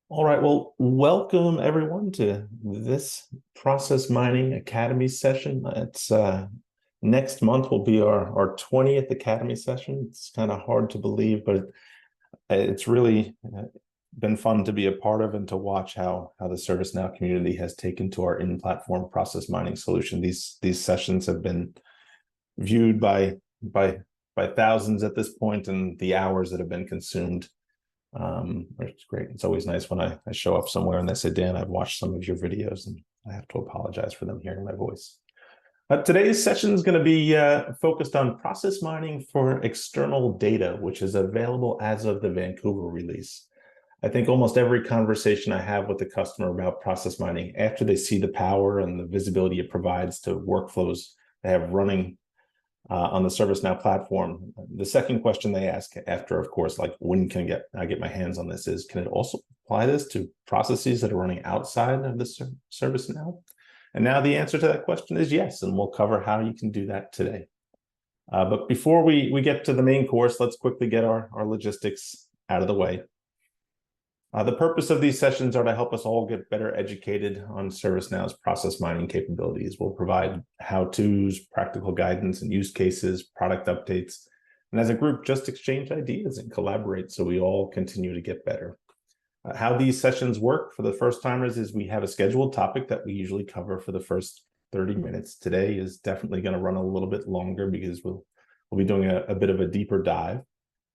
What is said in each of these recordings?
All right, well, welcome everyone to this Process Mining Academy session. It's next month will be our 20th Academy session. It's kind of hard to believe, but it's really been fun to be a part of and to watch how the ServiceNow community has taken to our in-platform process mining solution. These sessions have been viewed by thousands at this point, and the hours that have been consumed. It's great. It's always nice when I show up somewhere and they say, Dan, I've watched some of your videos, and I have to apologize for them hearing my voice. Today's session is going to be focused on process mining for external data, which is available as of the Vancouver release. I think almost every conversation I have with the customer about process mining, after they see the power and the visibility it provides to workflows they have running on the ServiceNow platform, the second question they ask after, of course, like when can I get my hands on this, is can it also apply this to processes that are running outside of the ServiceNow? And now the answer to that question is yes, and we'll cover how you can do that today. But before we get to the main course, let's quickly get our logistics out of the way. The purpose of these sessions are to help us all get better educated on ServiceNow's process mining capabilities. We'll provide how-tos, practical guidance and use cases, product updates, and as a group, just exchange ideas and collaborate so we all continue to get better. How these sessions work for the first timers is we have a scheduled topic that we usually cover for the first 30 minutes. Today is definitely going to run a little bit longer because we'll be doing a bit of a deeper dive.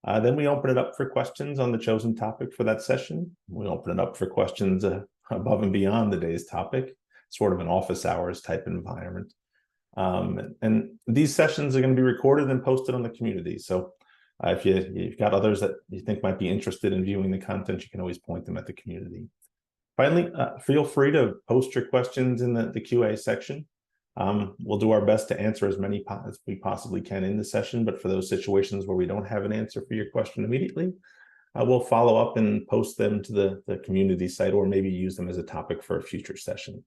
Then we open it up for questions on the chosen topic for that session. We open it up for questions above and beyond the day's topic, sort of an office hours type environment. And these sessions are going to be recorded and posted on the community. So if you've got others that you think might be interested in viewing the content, you can always point them at the community. Finally, feel free to post your questions in the QA section. We'll do our best to answer as many as we possibly can in the session, but for those situations where we don't have an answer for your question immediately, we'll follow up and post them to the community site, or maybe use them as a topic for a future session.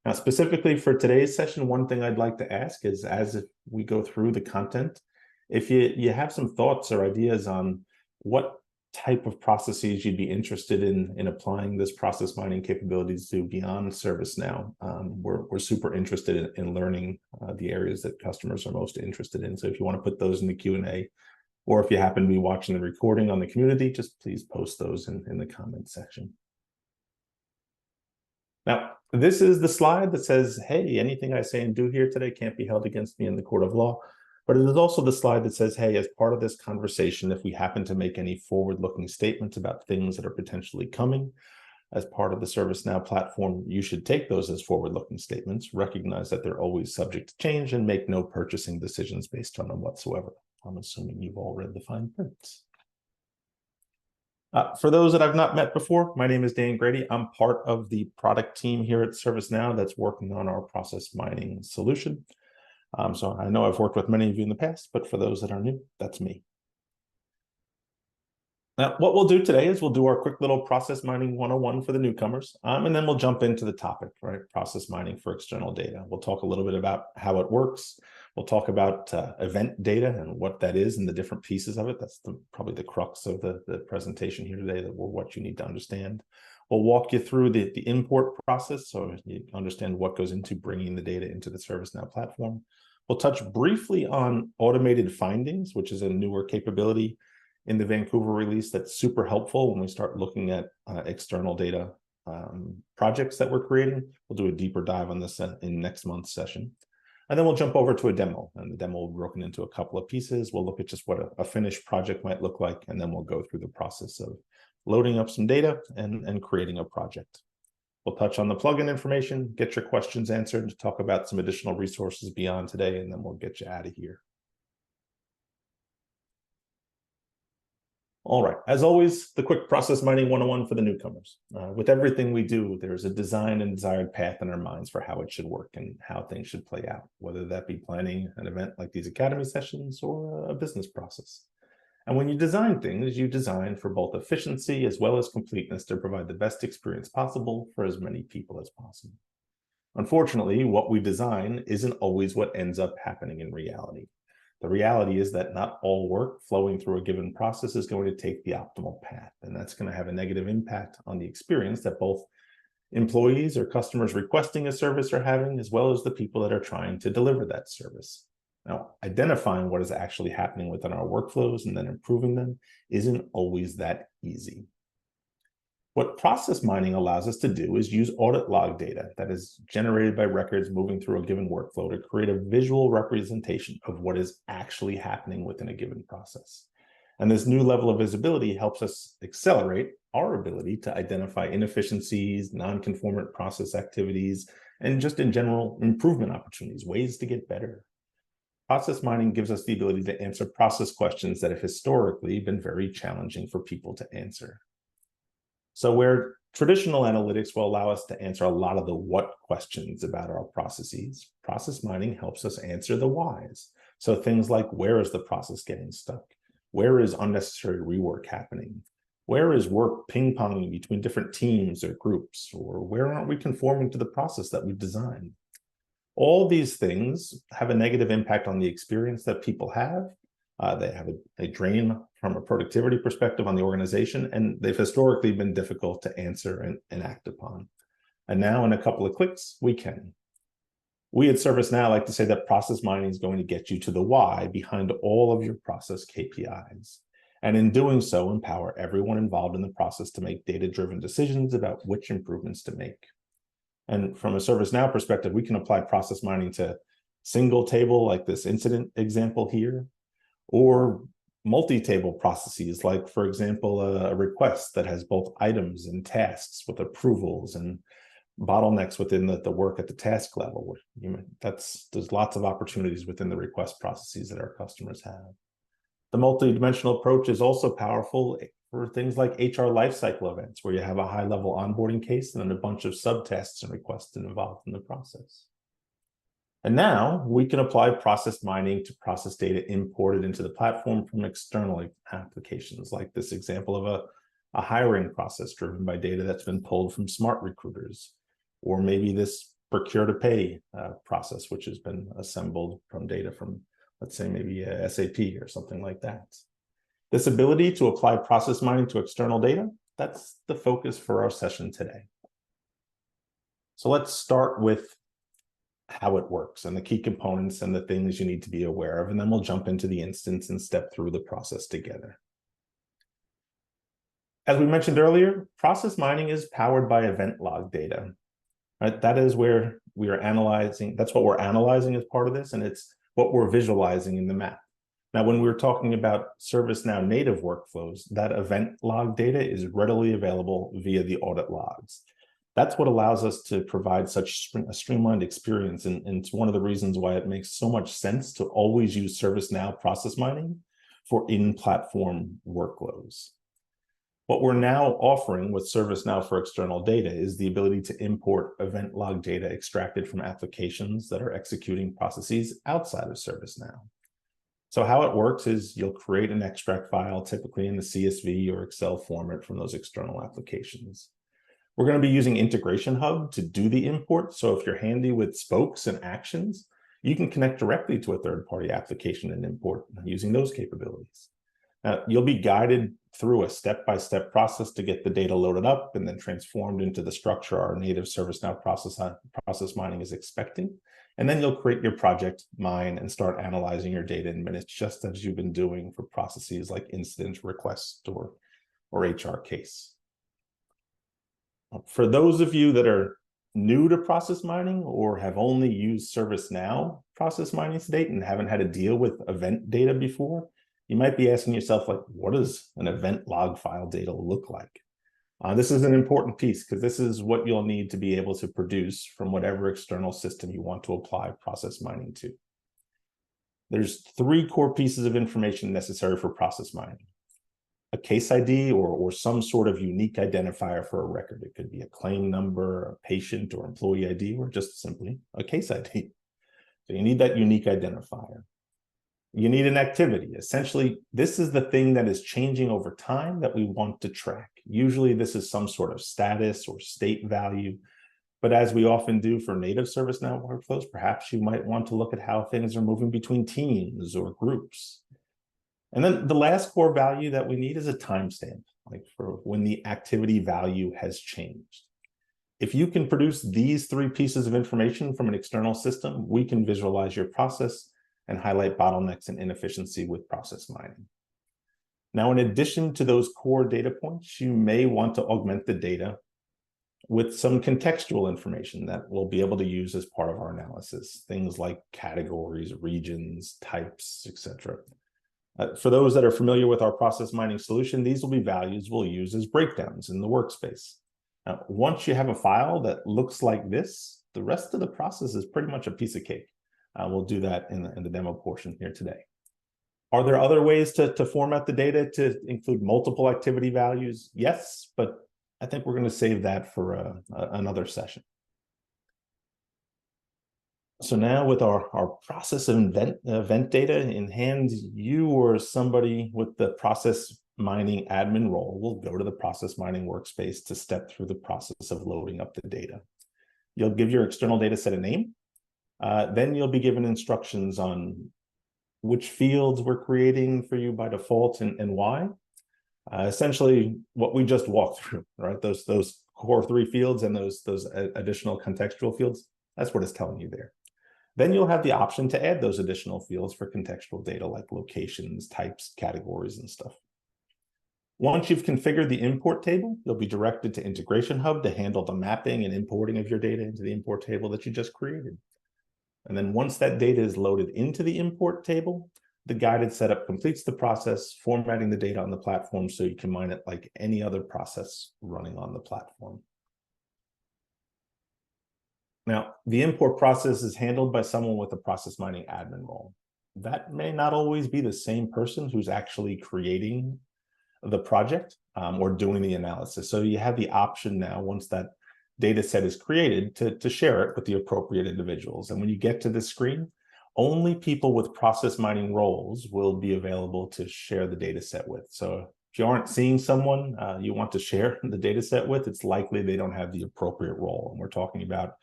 Now, specifically for today's session, one thing I'd like to ask is, as we go through the content, if you have some thoughts or ideas on what type of processes you'd be interested in applying this process mining capabilities to beyond ServiceNow. We're super interested in learning the areas that customers are most interested in. So if you want to put those in the Q&A, or if you happen to be watching the recording on the community, just please post those in the comment section. Now, this is the slide that says, hey, anything I say and do here today can't be held against me in the court of law. But it is also the slide that says, hey, as part of this conversation, if we happen to make any forward-looking statements about things that are potentially coming as part of the ServiceNow platform, you should take those as forward-looking statements, recognize that they're always subject to change, and make no purchasing decisions based on them whatsoever. I'm assuming you've all read the fine print. For those that I've not met before, my name is Dan Grady. I'm part of the product team here at ServiceNow that's working on our process mining solution. So I know I've worked with many of you in the past, but for those that are new, that's me. Now, what we'll do today is we'll do our quick little process mining 101 for the newcomers, and then we'll jump into the topic, right? Process mining for external data. We'll talk a little bit about how it works. We'll talk about event data and what that is and the different pieces of it. That's probably the crux of the presentation here today, what you need to understand. We'll walk you through the import process so you understand what goes into bringing the data into the ServiceNow platform. We'll touch briefly on automated findings, which is a newer capability in the Vancouver release that's super helpful when we start looking at external data projects that we're creating. We'll do a deeper dive on this in next month's session. And then we'll jump over to a demo, and the demo will be broken into a couple of pieces. We'll look at just what a finished project might look like, and then we'll go through the process of loading up some data and creating a project. We'll touch on the plugin information, get your questions answered, talk about some additional resources beyond today, and then we'll get you out of here. All right, as always, the quick process mining 101 for the newcomers. With everything we do, there's a design and desired path in our minds for how it should work and how things should play out, whether that be planning an event like these Academy sessions or a business process. And when you design things, you design for both efficiency as well as completeness to provide the best experience possible for as many people as possible. Unfortunately, what we design isn't always what ends up happening in reality. The reality is that not all work flowing through a given process is going to take the optimal path, and that's going to have a negative impact on the experience that both employees or customers requesting a service are having, as well as the people that are trying to deliver that service. Now, identifying what is actually happening within our workflows and then improving them isn't always that easy. What process mining allows us to do is use audit log data that is generated by records moving through a given workflow to create a visual representation of what is actually happening within a given process. And this new level of visibility helps us accelerate our ability to identify inefficiencies, non-conformant process activities, and just in general improvement opportunities, ways to get better. Process mining gives us the ability to answer process questions that have historically been very challenging for people to answer. So where traditional analytics will allow us to answer a lot of the what questions about our processes, process mining helps us answer the whys. So things like, where is the process getting stuck? Where is unnecessary rework happening? Where is work ping-ponging between different teams or groups? Or where aren't we conforming to the process that we've designed? All these things have a negative impact on the experience that people have. They have a drain from a productivity perspective on the organization, and they've historically been difficult to answer and act upon. And now in a couple of clicks, we can. We at ServiceNow like to say that process mining is going to get you to the why behind all of your process KPIs. And in doing so, empower everyone involved in the process to make data-driven decisions about which improvements to make. And from a ServiceNow perspective, we can apply process mining to single table, like this incident example here, or multi-table processes, like, for example, a request that has both items and tasks with approvals and bottlenecks within the work at the task level. There's lots of opportunities within the request processes that our customers have. The multi-dimensional approach is also powerful for things like HR lifecycle events, where you have a high-level onboarding case and then a bunch of subtasks and requests involved in the process. And now we can apply process mining to process data imported into the platform from external applications, like this example of a hiring process driven by data that's been pulled from smart recruiters, or maybe this procure to pay process, which has been assembled from data from, let's say, maybe SAP or something like that. This ability to apply process mining to external data, that's the focus for our session today. So let's start with how it works and the key components and the things you need to be aware of, and then we'll jump into the instance and step through the process together. As we mentioned earlier, process mining is powered by event log data. Right? That is where we are analyzing, that's what we're analyzing as part of this, and it's what we're visualizing in the map. Now, when we're talking about ServiceNow native workflows, that event log data is readily available via the audit logs. That's what allows us to provide such a streamlined experience, and it's one of the reasons why it makes so much sense to always use ServiceNow process mining for in-platform workloads. What we're now offering with ServiceNow for external data is the ability to import event log data extracted from applications that are executing processes outside of ServiceNow. So how it works is you'll create an extract file, typically in the CSV or Excel format from those external applications. We're going to be using Integration Hub to do the import. So if you're handy with spokes and actions, you can connect directly to a third-party application and import using those capabilities. You'll be guided through a step-by-step process to get the data loaded up and then transformed into the structure our native ServiceNow process mining is expecting. And then you'll create your project, mine, and start analyzing your data in minutes, just as you've been doing for processes like incident request or HR case. For those of you that are new to process mining or have only used ServiceNow process mining to date and haven't had to deal with event data before, you might be asking yourself, like, what does an event log file data look like? This is an important piece because this is what you'll need to be able to produce from whatever external system you want to apply process mining to. There's 3 core pieces of information necessary for process mining. A case ID or some sort of unique identifier for a record. It could be a claim number, a patient or employee ID, or just simply a case ID. So you need that unique identifier. You need an activity. Essentially, this is the thing that is changing over time that we want to track. Usually this is some sort of status or state value, But as we often do for native ServiceNow workflows, perhaps you might want to look at how things are moving between teams or groups. And then the last core value that we need is a timestamp, like for when the activity value has changed. If you can produce these three pieces of information from an external system, we can visualize your process and highlight bottlenecks and inefficiency with process mining. Now, in addition to those core data points, you may want to augment the data with some contextual information that we'll be able to use as part of our analysis, things like categories, regions, types, etc. For those that are familiar with our process mining solution, these will be values we'll use as breakdowns in the workspace. Now, once you have a file that looks like this, the rest of the process is pretty much a piece of cake. We'll do that in the demo portion here today. Are there other ways to format the data to include multiple activity values? Yes, but I think we're going to save that for another session. So now with our process event data in hand, you or somebody with the process mining admin role will go to the process mining workspace to step through the process of loading up the data. You'll give your external data set a name. Then you'll be given instructions on which fields we're creating for you by default and why. Essentially, what we just walked through, right? Those core three fields and those additional contextual fields, that's what it's telling you there. Then you'll have the option to add those additional fields for contextual data like locations, types, categories, and stuff. Once you've configured the import table, you'll be directed to Integration Hub to handle the mapping and importing of your data into the import table that you just created. And then once that data is loaded into the import table, the guided setup completes the process, formatting the data on the platform so you can mine it like any other process running on the platform. Now, the import process is handled by someone with a process mining admin role. That may not always be the same person who's actually creating the project or doing the analysis. So you have the option now, once that data set is created, to share it with the appropriate individuals. And when you get to this screen, only people with process mining roles will be available to share the data set with. So if you aren't seeing someone you want to share the data set with, it's likely they don't have the appropriate role. And we're talking about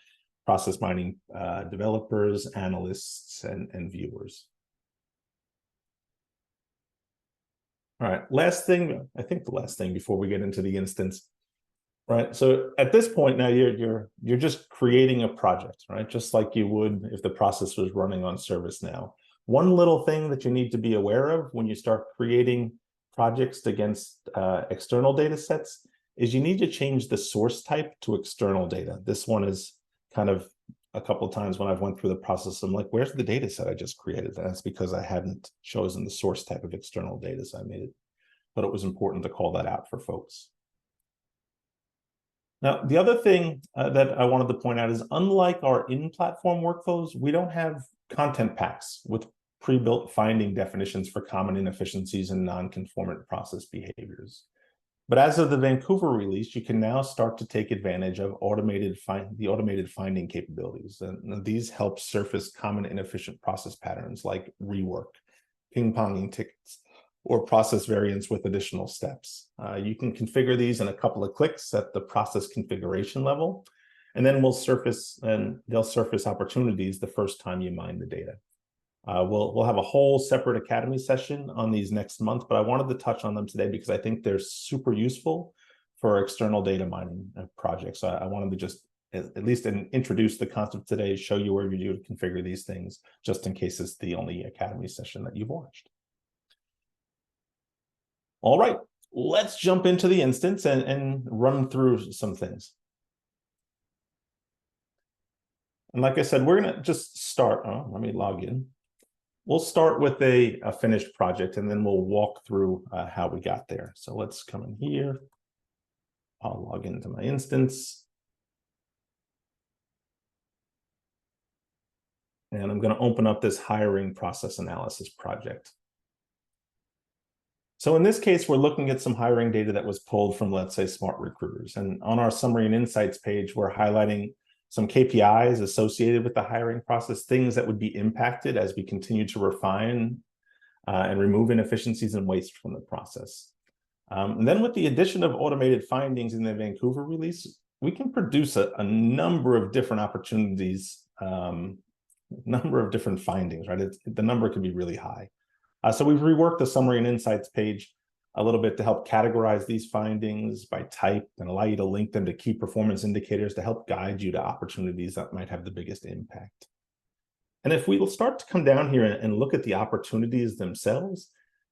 process mining developers, analysts, and viewers. All right, last thing, I think the last thing before we get into the instance, right? So at this point now, you're just creating a project, right? Just like you would if the process was running on ServiceNow. One little thing that you need to be aware of when you start creating projects against external data sets is you need to change the source type to external data. This one is kind of a couple of times when I've went through the process, I'm like, where's the data set I just created? And that's because I hadn't chosen the source type of external data, so I made it. But it was important to call that out for folks. Now, the other thing that I wanted to point out is, unlike our in-platform workflows, we don't have content packs with pre-built finding definitions for common inefficiencies and non-conformant process behaviors. But as of the Vancouver release, you can now start to take advantage of the automated finding capabilities. And these help surface common inefficient process patterns like rework, ping-ponging tickets, or process variants with additional steps. You can configure these in a couple of clicks at the process configuration level, and then they'll surface opportunities the first time you mine the data. We'll have a whole separate Academy session on these next month, but I wanted to touch on them today because I think they're super useful for external data mining projects. So I wanted to just at least introduce the concept today, show you where you do to configure these things, just in case it's the only Academy session that you've watched. All right, let's jump into the instance and run through some things. And like I said, we're going to just start. Let me log in. We'll start with a finished project, and then we'll walk through how we got there. So let's come in here. I'll log into my instance. And I'm going to open up this hiring process analysis project. So in this case, we're looking at some hiring data that was pulled from, let's say, Smart Recruiters. And on our Summary and Insights page, we're highlighting some KPIs associated with the hiring process, things that would be impacted as we continue to refine and remove inefficiencies and waste from the process. And then with the addition of automated findings in the Vancouver release, we can produce a number of different opportunities, number of different findings, right? The number can be really high. So we've reworked the summary and insights page a little bit to help categorize these findings by type and allow you to link them to key performance indicators to help guide you to opportunities that might have the biggest impact. And if we start to come down here and look at the opportunities themselves,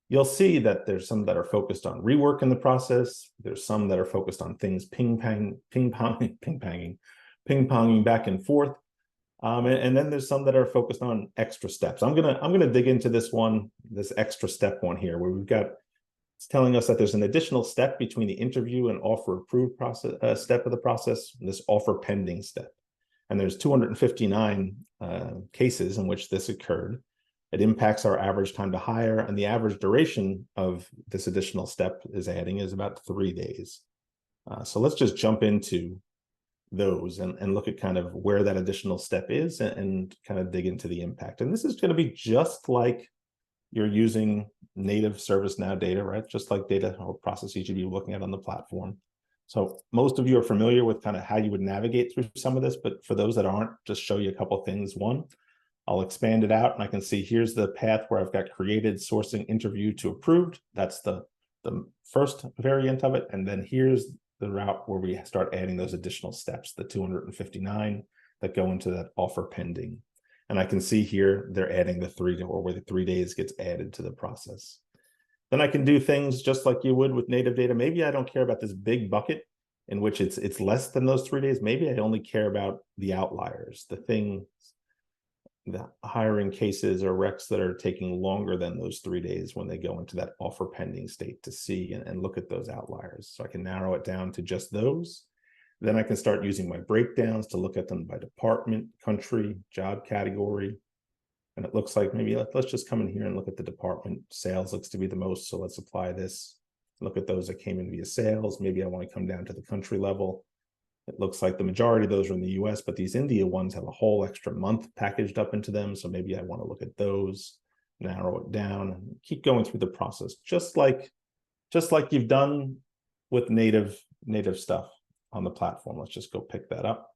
you'll see that there's some that are focused on rework in the process. There's some that are focused on things ping-ponging back and forth. And then there's some that are focused on extra steps. I'm gonna dig into this extra step one here, where it's telling us that there's an additional step between the interview and offer approved process step of the process, this offer pending step. And there's 259 cases in which this occurred. It impacts our average time to hire, and the average duration of this additional step is about 3 days. So let's just jump into those and look at kind of where that additional step is and kind of dig into the impact. And this is going to be just like you're using native ServiceNow data, right? Just like data or processes you'd be looking at on the platform. So most of you are familiar with kind of how you would navigate through some of this, but for those that aren't, just show you a couple of things. One, I'll expand it out and I can see here's the path where I've got created, sourcing, interview to approved. That's the first variant of it. And then here's the route where we start adding those additional steps, the 259 that go into that offer pending. And I can see here they're adding the 3 where the 3 days gets added to the process. Then I can do things just like you would with native data. Maybe I don't care about this big bucket in which it's less than those 3 days. Maybe I only care about the outliers, the hiring cases or recs that are taking longer than those 3 days when they go into that offer pending state to see and look at those outliers. So I can narrow it down to just those. Then I can start using my breakdowns to look at them by department, country, job category. And it looks like maybe let's just come in here and look at the department. Sales looks to be the most, so let's apply this. Look at those that came in via sales. Maybe I want to come down to the country level. It looks like the majority of those are in the US, but these India ones have a whole extra month packaged up into them. So maybe I want to look at those, narrow it down, and keep going through the process, just like you've done with native stuff on the platform. Let's just go pick that up,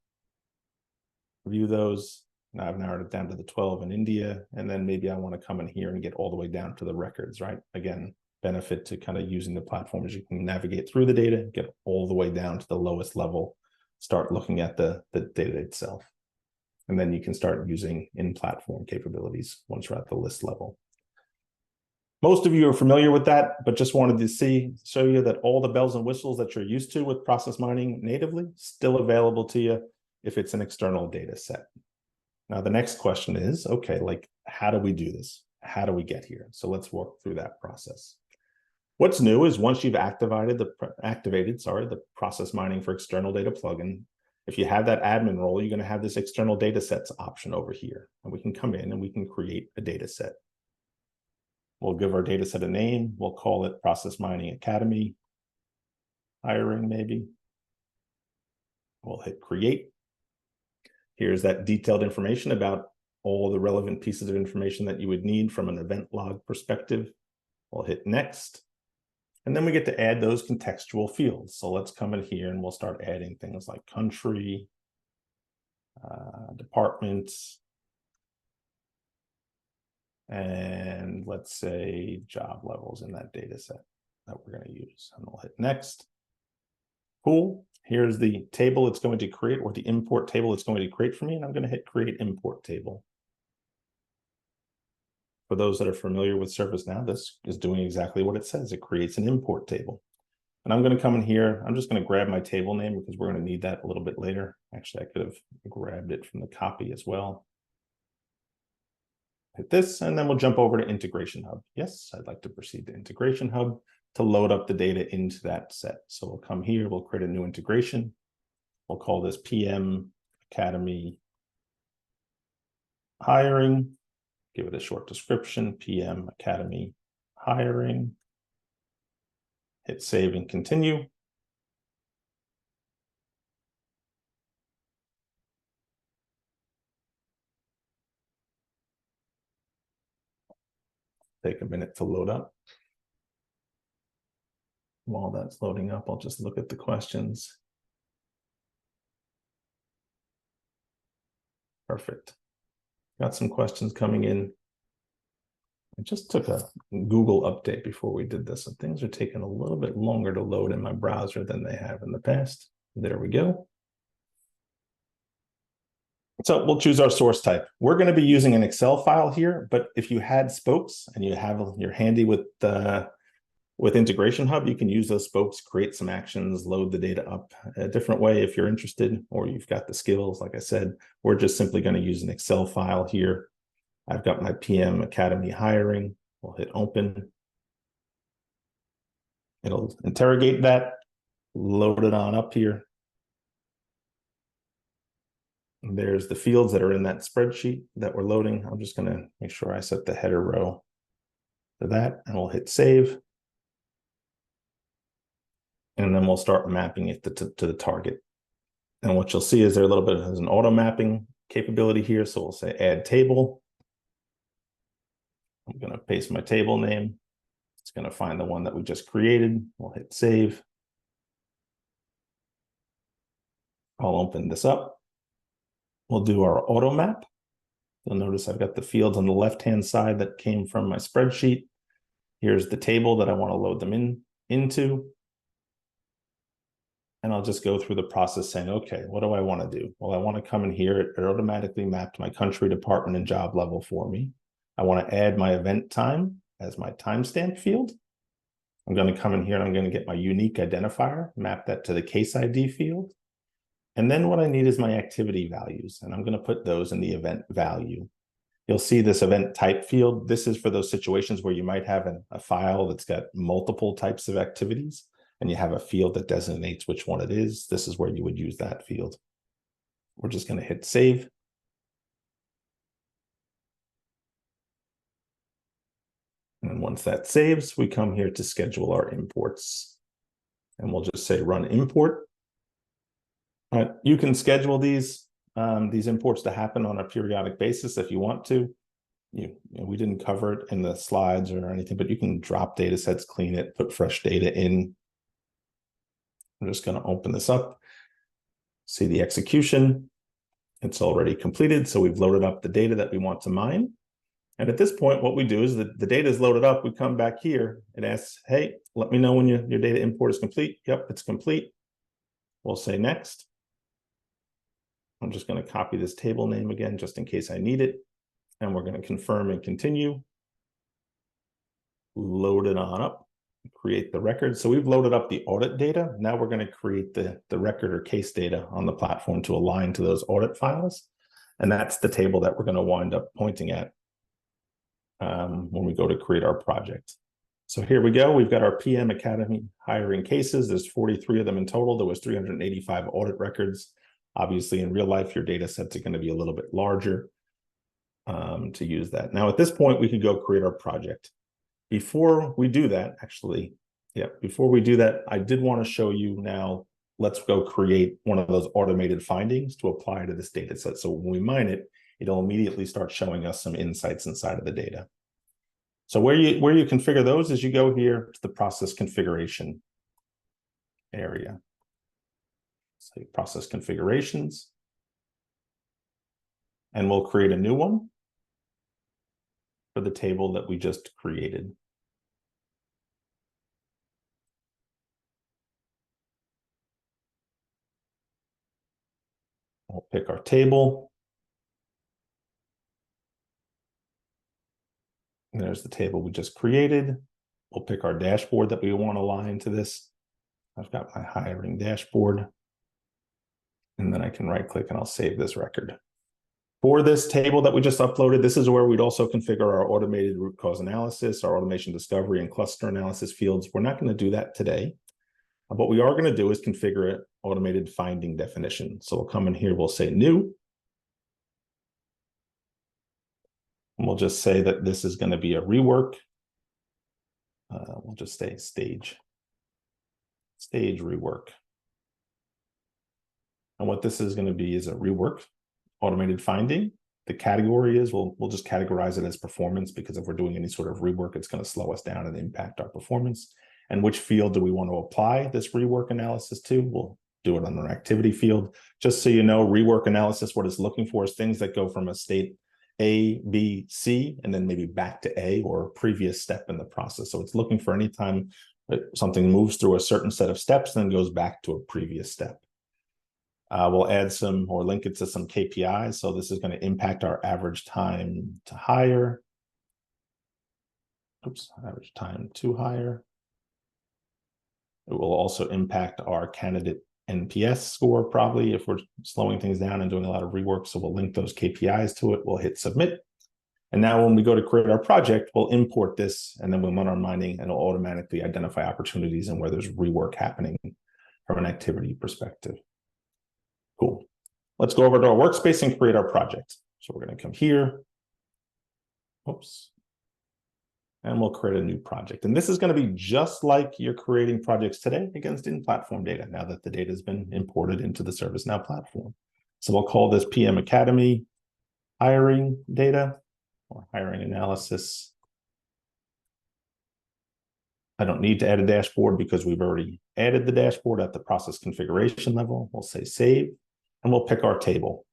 review those. Now I've narrowed it down to the 12 in India, and then maybe I want to come in here and get all the way down to the records, right? Again, benefit to kind of using the platform is you can navigate through the data, get all the way down to the lowest level, start looking at the data itself. And then you can start using in-platform capabilities once you're at the list level. Most of you are familiar with that, but just wanted to show you that all the bells and whistles that you're used to with process mining natively still available to you if it's an external data set. Now, the next question is, okay, like, how do we do this? How do we get here? So let's walk through that process. What's new is once you've activated the process mining for external data plugin, if you have that admin role, you're going to have this external data sets option over here. And we can come in and we can create a data set. We'll give our data set a name. We'll call it Process Mining Academy. Hiring, maybe. We'll hit create. Here's that detailed information about all the relevant pieces of information that you would need from an event log perspective. We'll hit next. And then we get to add those contextual fields. So let's come in here and we'll start adding things like country, departments, and let's say job levels in that data set that we're going to use. And we'll hit next. Cool. Here's the table it's going to create, or the import table it's going to create for me. And I'm going to hit create import table. For those that are familiar with ServiceNow, this is doing exactly what it says. It creates an import table. And I'm going to come in here. I'm just going to grab my table name because we're going to need that a little bit later. Actually, I could have grabbed it from the copy as well. Hit this, and then we'll jump over to Integration Hub. Yes, I'd like to proceed to Integration Hub to load up the data into that set. So we'll come here, we'll create a new integration. We'll call this PM Academy Hiring. Give it a short description, PM Academy Hiring. Hit save and continue. Take a minute to load up. While that's loading up, I'll just look at the questions. Perfect. Got some questions coming in. I just took a Google update before we did this, and things are taking a little bit longer to load in my browser than they have in the past. There we go. So we'll choose our source type. We're going to be using an Excel file here, but if you had spokes and you're handy with Integration Hub, you can use those spokes, create some actions, load the data up a different way if you're interested, or you've got the skills. Like I said, we're just simply going to use an Excel file here. I've got my PM Academy hiring. We'll hit open. It'll interrogate that, load it on up here. And there's the fields that are in that spreadsheet that we're loading. I'm just going to make sure I set the header row to that, and we'll hit save. And then we'll start mapping it to the target. And what you'll see is there a little bit of an auto mapping capability here. So we'll say add table. I'm going to paste my table name. It's going to find the one that we just created. We'll hit save. I'll open this up. We'll do our auto map. You'll notice I've got the fields on the left-hand side that came from my spreadsheet. Here's the table that I want to load them into. And I'll just go through the process saying, okay, what do I want to do? Well, I want to come in here. It automatically mapped my country, department, and job level for me. I want to add my event time as my timestamp field. I'm going to come in here and I'm going to get my unique identifier, map that to the case ID field. And then what I need is my activity values, and I'm going to put those in the event value. You'll see this event type field. This is for those situations where you might have a file that's got multiple types of activities, and you have a field that designates which one it is. This is where you would use that field. We're just going to hit save. And once that saves, we come here to schedule our imports. And we'll just say run import. You can schedule these imports to happen on a periodic basis if you want to. We didn't cover it in the slides or anything, but you can drop data sets, clean it, put fresh data in. I'm just going to open this up, see the execution. It's already completed, so we've loaded up the data that we want to mine. And at this point, what we do is the data is loaded up. We come back here. It asks, hey, let me know when your data import is complete. Yep, it's complete. We'll say next. I'm just going to copy this table name again, just in case I need it. And we're going to confirm and continue. Load it on up, create the record. So we've loaded up the audit data. Now we're going to create the record or case data on the platform to align to those audit files. And that's the table that we're going to wind up pointing at when we go to create our project. So here we go. We've got our PM Academy hiring cases. There's 43 of them in total. There was 385 audit records. Obviously, in real life, your data sets are going to be a little bit larger to use that. Now, at this point, we could go create our project. Before we do that, before we do that, I did want to show you now, let's go create one of those automated findings to apply to this data set. So when we mine it, it'll immediately start showing us some insights inside of the data. So where you configure those is you go here to the process configuration area. So process configurations, and we'll create a new one for the table that we just created. We'll pick our table. And there's the table we just created. We'll pick our dashboard that we want to align to this. I've got my hiring dashboard. And then I can right click and I'll save this record. For this table that we just uploaded, this is where we'd also configure our automated root cause analysis, our automation discovery and cluster analysis fields. We're not going to do that today. What we are going to do is configure an automated finding definition. So we'll come in here, we'll say new. And we'll just say that this is going to be a rework. We'll just say stage rework. And what this is going to be is a rework automated finding. The category is, we'll just categorize it as performance, because if we're doing any sort of rework, it's going to slow us down and impact our performance. And which field do we want to apply this rework analysis to? We'll do it on an activity field. Just so you know, rework analysis, what it's looking for is things that go from a state A, B, C, and then maybe back to A or a previous step in the process. So it's looking for any time that something moves through a certain set of steps and then goes back to a previous step. We'll add some or link it to some KPIs. So this is going to impact our average time to hire. Average time to hire. It will also impact our candidate NPS score, probably, if we're slowing things down and doing a lot of rework. So we'll link those KPIs to it. We'll hit submit. And now when we go to create our project, we'll import this and then we'll run our mining and it'll automatically identify opportunities and where there's rework happening from an activity perspective. Cool. Let's go over to our workspace and create our project. So we're going to come here. Oops. And we'll create a new project. And this is going to be just like you're creating projects today against in-platform data, now that the data has been imported into the ServiceNow platform. So we'll call this PM Academy hiring data or hiring analysis. I don't need to add a dashboard because we've already added the dashboard at the process configuration level. We'll say save, and we'll pick our table.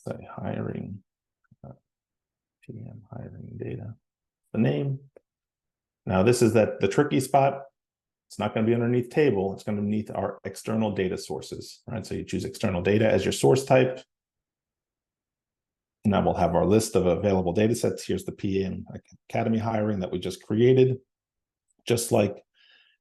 Say hiring, PM hiring data, the name. Now this is the tricky spot. It's not going to be underneath table. It's going to be underneath our external data sources, right? So you choose external data as your source type. Now we'll have our list of available data sets. Here's the PM Academy hiring that we just created. Just like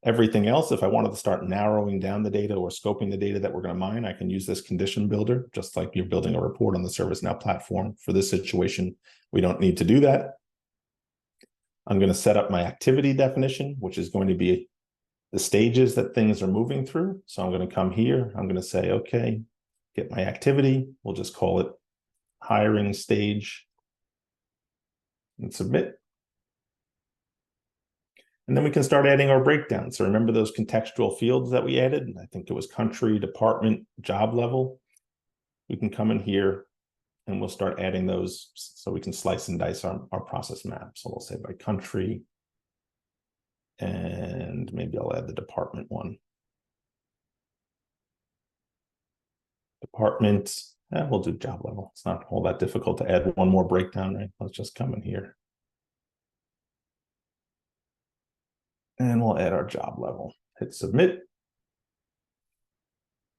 everything else, if I wanted to start narrowing down the data or scoping the data that we're going to mine, I can use this condition builder, just like you're building a report on the ServiceNow platform. For this situation, we don't need to do that. I'm going to set up my activity definition, which is going to be the stages that things are moving through. So I'm going to come here. I'm going to say, okay, get my activity. We'll just call it hiring stage and submit. And then we can start adding our breakdown. So remember those contextual fields that we added? I think it was country, department, job level. We can come in here and we'll start adding those so we can slice and dice our process map. So we'll say by country, and maybe I'll add the department one. Department, and we'll do job level. It's not all that difficult to add one more breakdown, right? Let's just come in here. And we'll add our job level. Hit submit.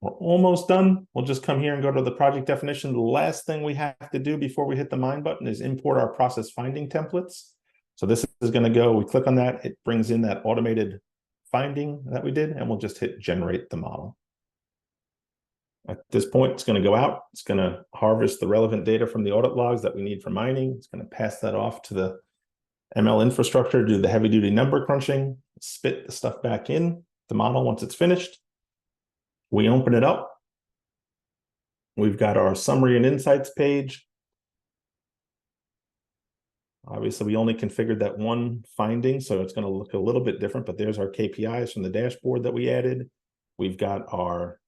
We're almost done. We'll just come here and go to the project definition. The last thing we have to do before we hit the mine button is import our process finding templates. So this is going to go, we click on that, it brings in that automated finding that we did, and we'll just hit generate the model. At this point, it's going to go out. It's going to harvest the relevant data from the audit logs that we need for mining. It's going to pass that off to the ML infrastructure, do the heavy duty number crunching, spit the stuff back in the model once it's finished. We open it up. We've got our summary and insights page. Obviously, we only configured that one finding, so it's going to look a little bit different, but there's our KPIs from the dashboard that we added. We've got our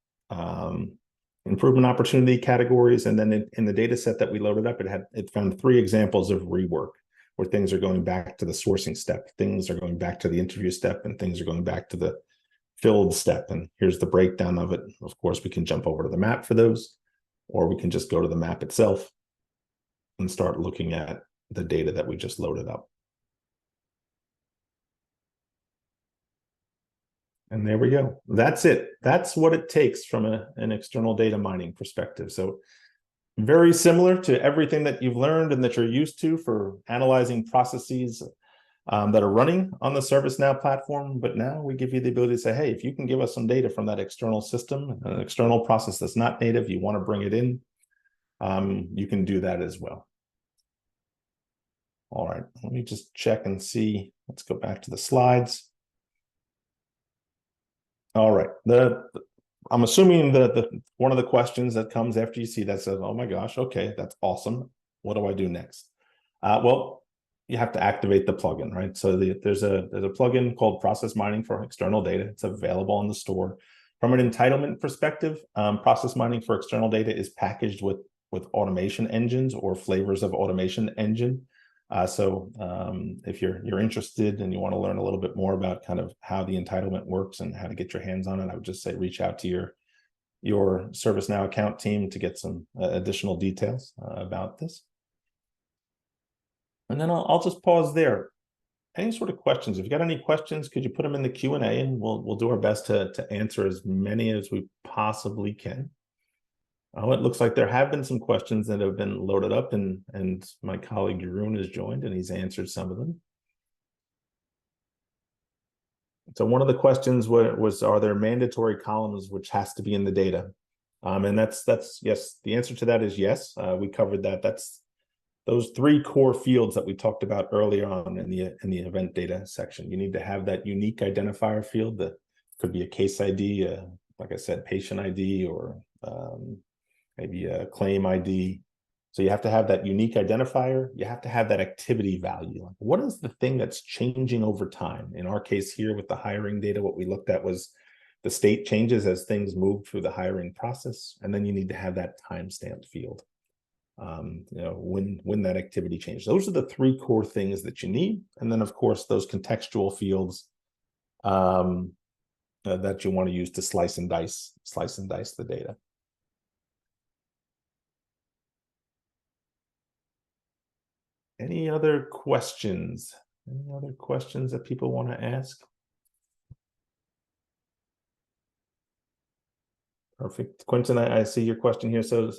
improvement opportunity categories, and then in the data set that we loaded up, it found 3 examples of rework, where things are going back to the sourcing step, things are going back to the interview step, and things are going back to the filled step. And here's the breakdown of it. Of course, we can jump over to the map for those, or we can just go to the map itself and start looking at the data that we just loaded up. And there we go. That's it. That's what it takes from an external data mining perspective. So very similar to everything that you've learned and that you're used to for analyzing processes that are running on the ServiceNow platform. But now we give you the ability to say, hey, if you can give us some data from that external system, an external process that's not native, you want to bring it in, you can do that as well. All right, let me just check and see. Let's go back to the slides. All right, I'm assuming that one of the questions that comes after you see that says, oh my gosh, okay, that's awesome. What do I do next? Well, you have to activate the plugin, right? So there's a plugin called Process Mining for External Data. It's available in the store. From an entitlement perspective, process mining for external data is packaged with automation engines or flavors of automation engine. If you're interested and you want to learn a little bit more about kind of how the entitlement works and how to get your hands on it, I would just say reach out to your ServiceNow account team to get some additional details about this. And then I'll just pause there. Any sort of questions? If you got any questions, could you put them in the Q&A, and we'll do our best to answer as many as we possibly can. It looks like there have been some questions that have been loaded up, and my colleague Jeroen has joined, and he's answered some of them. So one of the questions was, are there mandatory columns which has to be in the data? And that's yes. The answer to that is yes. We covered that. That's those three core fields that we talked about earlier on in the event data section. You need to have that unique identifier field that could be a case ID, like I said, patient ID, or maybe a claim ID. So you have to have that unique identifier. You have to have that activity value. Like, what is the thing that's changing over time? In our case here with the hiring data, what we looked at was the state changes as things move through the hiring process. And then you need to have that timestamp field. When that activity changes. Those are the three core things that you need. And then, of course, those contextual fields that you want to use to slice and dice the data. Any other questions? Any other questions that people want to ask? Perfect. Quentin, I see your question here. So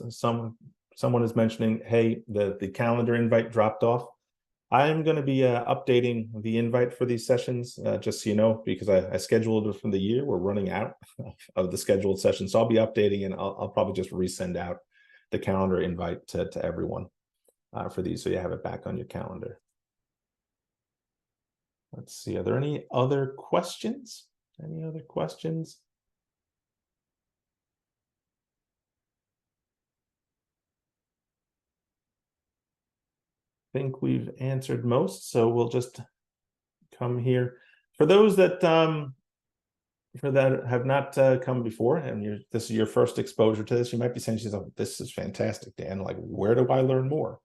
someone is mentioning, hey, the calendar invite dropped off. I'm going to be updating the invite for these sessions, just so you know, because I scheduled it from the year. We're running out of the scheduled sessions. So I'll be updating, and I'll probably just resend out the calendar invite to everyone for these, so you have it back on your calendar. Let's see, are there any other questions? Any other questions? I think we've answered most, so we'll just come here. For those that have not come before, and this is your first exposure to this, you might be saying to yourself, this is fantastic, Dan. Like, where do I learn more?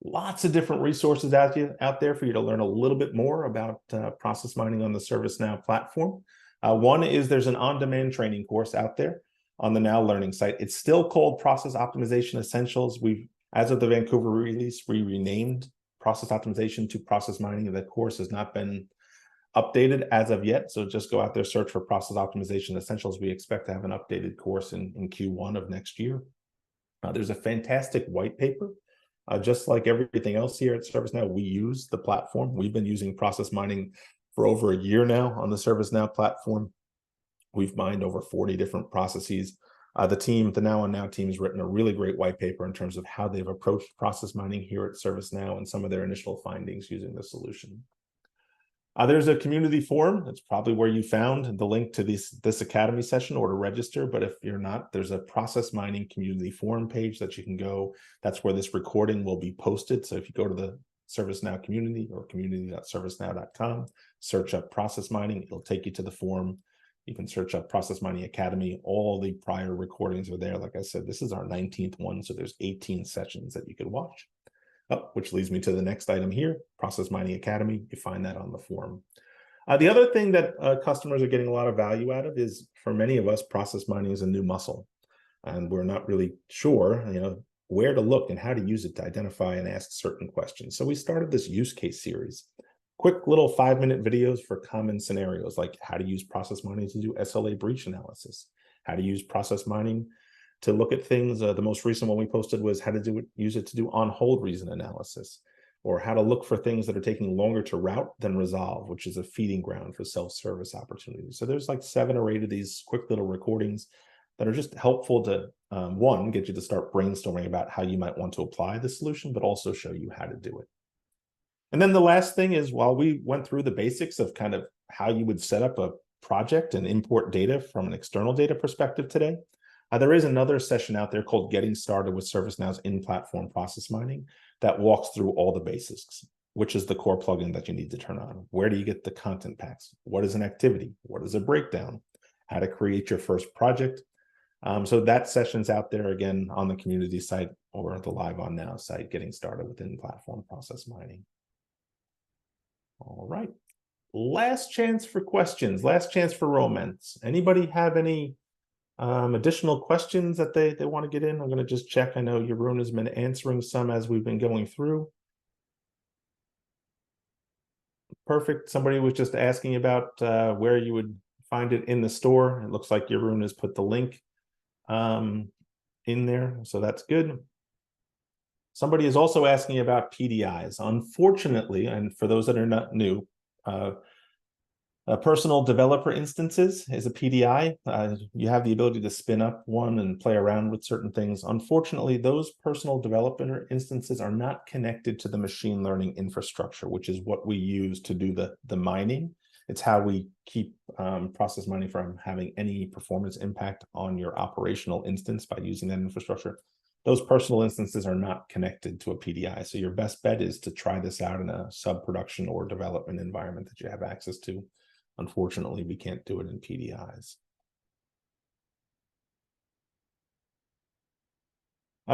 Lots of different resources out there for you to learn a little bit more about process mining on the ServiceNow platform. One is there's an on-demand training course out there on the Now Learning site. It's still called Process Optimization Essentials. As of the Vancouver release, we renamed Process Optimization to Process Mining. The course has not been updated as of yet, so just go out there, search for Process Optimization Essentials. We expect to have an updated course in Q1 of next year. There's a fantastic white paper. Just like everything else here at ServiceNow, we use the platform. We've been using process mining for over a year now on the ServiceNow platform. We've mined over 40 different processes. The Now on Now team has written a really great white paper in terms of how they've approached process mining here at ServiceNow and some of their initial findings using the solution. There's a community forum. That's probably where you found the link to this Academy session or to register. But if you're not, there's a process mining community forum page that you can go. That's where this recording will be posted. So if you go to the ServiceNow community or community.servicenow.com, search up process mining, it'll take you to the forum. You can search up Process Mining Academy. All the prior recordings are there. Like I said, this is our 19th one, so there's 18 sessions that you can watch. Which leads me to the next item here, Process Mining Academy. You find that on the forum. The other thing that customers are getting a lot of value out of is, for many of us, process mining is a new muscle, and we're not really sure, where to look and how to use it to identify and ask certain questions. So we started this use case series, quick little 5-minute videos for common scenarios, like how to use process mining to do SLA breach analysis, how to use process mining to look at things. The most recent one we posted was how to use it to do on-hold reason analysis, or how to look for things that are taking longer to route than resolve, which is a feeding ground for self-service opportunities. So there's like 7 or 8 of these quick little recordings that are just helpful to, one, get you to start brainstorming about how you might want to apply the solution, but also show you how to do it. And then the last thing is, while we went through the basics of kind of how you would set up a project and import data from an external data perspective today, there is another session out there called Getting Started with ServiceNow's in-platform process mining that walks through all the basics, which is the core plugin that you need to turn on. Where do you get the content packs? What is an activity? What is a breakdown? How to create your first project? So that session's out there again on the community site or the Live on Now site, Getting Started with in-platform process mining. All right. Last chance for questions, last chance for romance. Anybody have any additional questions that they want to get in? I'm going to just check. I know Jeroen has been answering some as we've been going through. Perfect. Somebody was just asking about where you would find it in the store. It looks like Jeroen has put the link in there, so that's good. Somebody is also asking about PDIs. Unfortunately, and for those that are not new, personal developer instances is a PDI. You have the ability to spin up one and play around with certain things. Unfortunately, those personal developer instances are not connected to the machine learning infrastructure, which is what we use to do the mining. It's how we keep process mining from having any performance impact on your operational instance by using that infrastructure. Those personal instances are not connected to a PDI. So your best bet is to try this out in a sub-production or development environment that you have access to. Unfortunately, we can't do it in PDIs.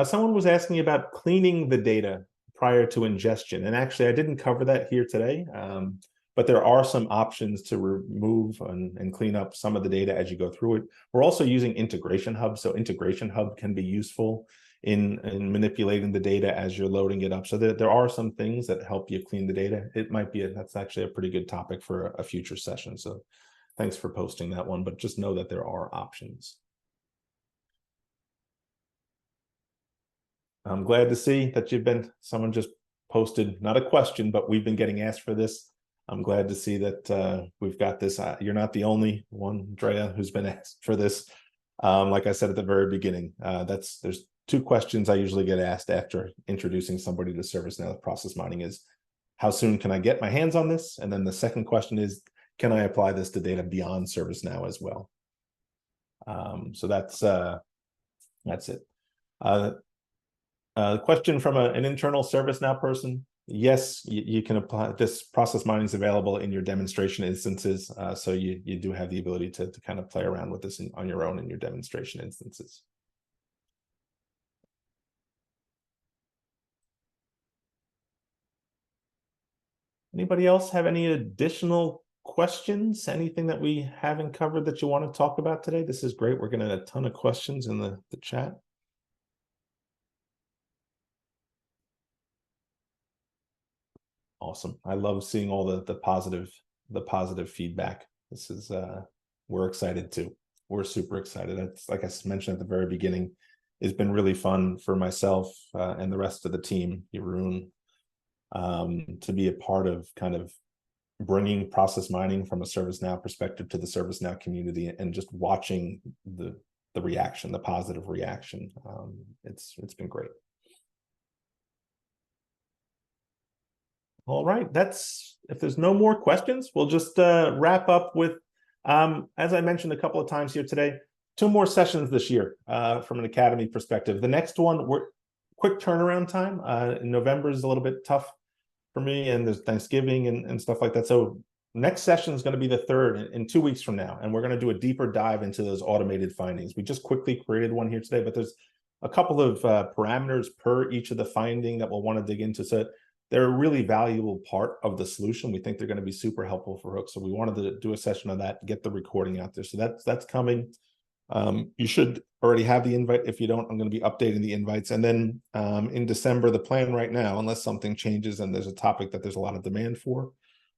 Someone was asking about cleaning the data prior to ingestion. And actually, I didn't cover that here today, but there are some options to remove and clean up some of the data as you go through it. We're also using Integration Hub. So Integration Hub can be useful in manipulating the data as you're loading it up. So there are some things that help you clean the data. It might be, that's actually a pretty good topic for a future session. So thanks for posting that one, but just know that there are options. I'm glad to see that someone just posted, not a question, but we've been getting asked for this. I'm glad to see that we've got this. You're not the only one, Drea, who's been asked for this. Like I said at the very beginning, there's two questions I usually get asked after introducing somebody to ServiceNow process mining is, how soon can I get my hands on this? And then the second question is, can I apply this to data beyond ServiceNow as well? So that's it. Question from an internal ServiceNow person. Yes, you can apply this. Process mining is available in your demonstration instances. So you do have the ability to kind of play around with this on your own in your demonstration instances. Anybody else have any additional questions? Anything that we haven't covered that you want to talk about today? This is great. We're getting a ton of questions in the chat. Awesome. I love seeing all the positive feedback. This is we're excited too. We're super excited. It's like I mentioned at the very beginning, it's been really fun for myself and the rest of the team, Jeroen, to be a part of kind of bringing process mining from a ServiceNow perspective to the ServiceNow community and just watching the reaction, the positive reaction. It's been great. All right, if there's no more questions, we'll just wrap up with, as I mentioned a couple of times here today, 2 more sessions this year from an academy perspective. The next one, we're quick turnaround time. November is a little bit tough for me, and there's Thanksgiving and stuff like that. So next session is going to be the 3rd in 2 weeks from now, and we're going to do a deeper dive into those automated findings. We just quickly created one here today, but there's a couple of parameters per each of the finding that we'll want to dig into. So they're a really valuable part of the solution. We think they're going to be super helpful for folks. So we wanted to do a session on that, get the recording out there. So that's coming. You should already have the invite. If you don't, I'm going to be updating the invites. And then in December, the plan right now, unless something changes and there's a topic that there's a lot of demand for,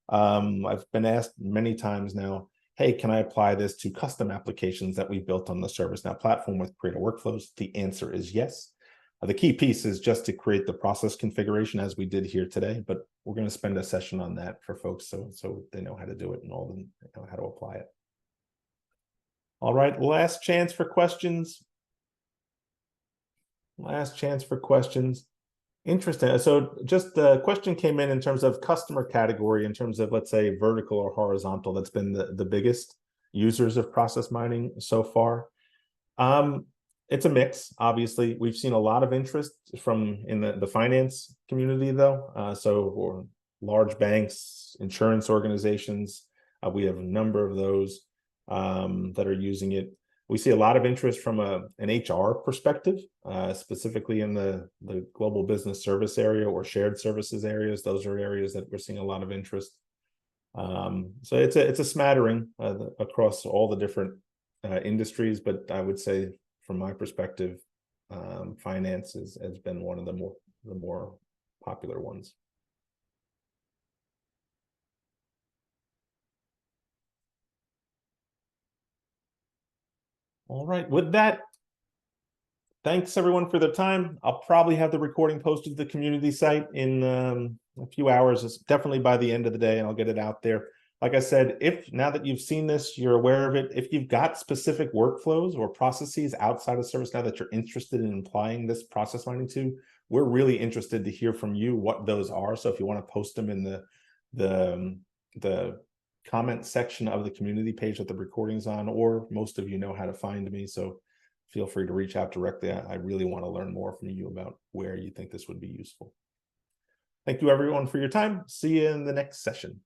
I've been asked many times now, hey, can I apply this to custom applications that we built on the ServiceNow platform with Creator Workflows? The answer is yes. The key piece is just to create the process configuration as we did here today, but we're going to spend a session on that for folks so they know how to do it and all them know how to apply it. All right, last chance for questions. Last chance for questions. Interesting. So just the question came in terms of customer category, in terms of, let's say, vertical or horizontal. That's been the biggest users of process mining so far. It's a mix. Obviously, we've seen a lot of interest in the finance community, though. So large banks, insurance organizations, we have a number of those that are using it. We see a lot of interest from an HR perspective, specifically in the global business service area or shared services areas. Those are areas that we're seeing a lot of interest. So it's a smattering across all the different industries, but I would say from my perspective, finance has been one of the more popular ones. All right, with that, thanks everyone for their time. I'll probably have the recording posted to the community site in a few hours. It's definitely by the end of the day, and I'll get it out there. Like I said, if now that you've seen this, you're aware of it, if you've got specific workflows or processes outside of ServiceNow that you're interested in applying this process mining to, we're really interested to hear from you what those are. So if you want to post them in the comment section of the community page that the recording's on, or most of you know how to find me, so feel free to reach out directly. I really want to learn more from you about where you think this would be useful. Thank you everyone for your time. See you in the next session.